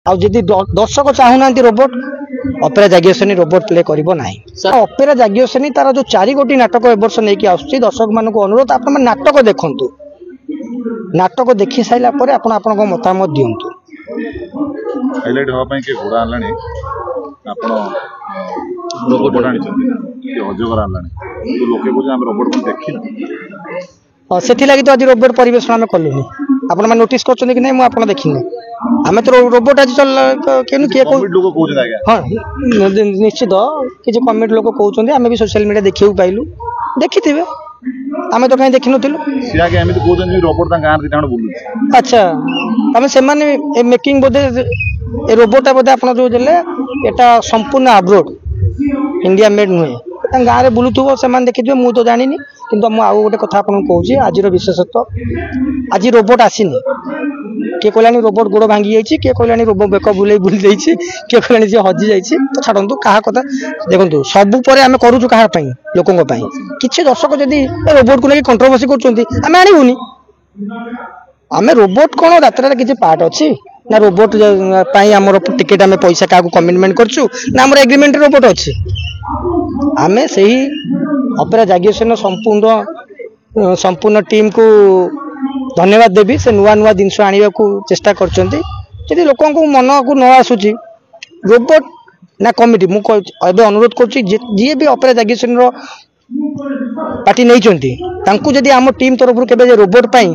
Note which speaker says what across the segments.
Speaker 1: आदि दर्शक चाहूना robot opera जागियोसेनी robot play करिबो नाही। अपेरा जागियोसेनी तार जो 4 गोटी नाटक ए वर्ष नेकी आउछि दर्शक मानको अनुरोध आपण नाटक देखंतु, नाटक देखि साइला परे आपण आपन को मतामत दियंतु।
Speaker 2: हाइलाइट होवा पई के घोड़ा आलाणी आपण रोबोट आनी छथि कि अजगर आलाणी तो लोके को हम रोबोट को देखि
Speaker 1: सेथि लागि तो आज रोबोट परिवेशन हम कलुनी आपण मान नोटिस करछन कि नै मु आपण देखिने आमे तो रोबोट आज चल केनु के को
Speaker 2: लोग कहउछ आगे
Speaker 1: हां निश्चित कि कमेंट लोग कहउछन आमे भी सोशल मीडिया देखिउ पाइलु देखिथिबे आमे तो कहीं देखि नथिलु
Speaker 2: से आगे आमे तो कहउछन कि रोबोट ता गार दिटाण बुलु।
Speaker 1: अच्छा आमे से माने मेकिंग बोधे ए रोबोट बोधे आपण जो देले एटा संपूर्ण अब्रोड इंडिया मेड नुहे गाँव में बुलूथुब से देखिए मुझे तो जानी किंतु मुझे आउ गोटे कथा आपको कहूँ आज विशेषत्व आज रोबोट आसीनी किए कहलानी रोबोट गोड़ भांगी जाइए किए कहलानी रोबोट बेक बुले बुली जाइए किए कहलानी जी हजि जाइए तो छाड़ू क्या कथा देखो सबू पर आम करूँ क्या लोकों किसी दर्शक जदि रोबोट को लेकिन कंट्रोवर्सी करें आणुनी आम रोबोट कौन यात्रा किसी पार्ट अच्छी ना रोबोट आमर टिकेट आम पैसा क्या कमिटमेंट करछु ना आम एग्रीमेंट रोबोट अच्छी आम से ही अपेरा जागियोसेन संपूर्ण टीम को धन्यवाद देवी से नुआ नुआ जिनस आने को चेष्टा करती लोकों को मन को न आसूची रोबोट ना कमिटी मुझे अनुरोध करुच्ची जी भी अपेरा जागियोसेन पार्टी नहीं जदि आम टीम तरफ के रोबोट पाई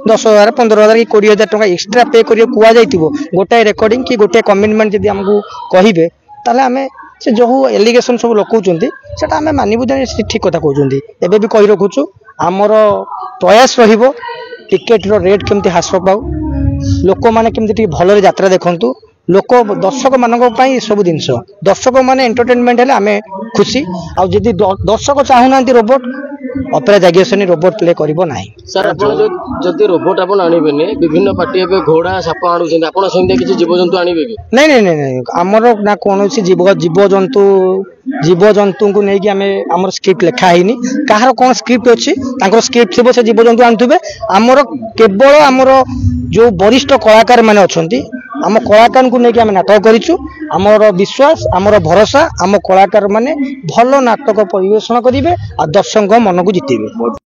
Speaker 1: 10,000 15,000 कि 20,000 टका एक्सट्रा पे करियो कुआ जाइतिबो गोटाए रेकॉर्डिंग कि गोटे कमिटमेंट जदि हमको कहिबे ताले हमें से जो एलिगेशन सब लोकउचंती सेटा हमें मानिबु जे ठीक कथा कहउचंती एबे भी कहि रखुछु हमर प्रयास रहिबो टिकेट रो रेट केमती हास पाऊ लोक माने केमती भल यात्रा देखंतु लोक दर्शक मानक पई सब जिंस दर्शक माने एंटरटेनमेंट हेले आमे खुशी आ जदि दर्शक चाहूना रोबोट अपेरा जागियोसेनी रोबोट प्ले करिबो नाही।
Speaker 3: सर आपण जदि रोबोट आपण आनिबेने विभिन्न पार्टी एबे घोड़ा साप आनुछन आपण संगे किछि जीवजंतु आनिबे कि
Speaker 1: नहीं नहीं नहीं हमर ना कोनोसी जीवजंतु को नेकी आमे हमर स्क्रिप्ट लिखा हैनी काहर कोन स्क्रिप्ट अछि तांकर स्क्रिप्ट थिबो से जीवजंतु आनथुबे हमर केवल हमर जो वरिष्ठ कलाकार माने अछंती आम कलाकार को लेकिन आम नाटक करिछु आमर विश्वास आमर भरोसा आम कलाकार माने भल नाटक परिवेषण करिवे आ दर्शक मन को जितेबे।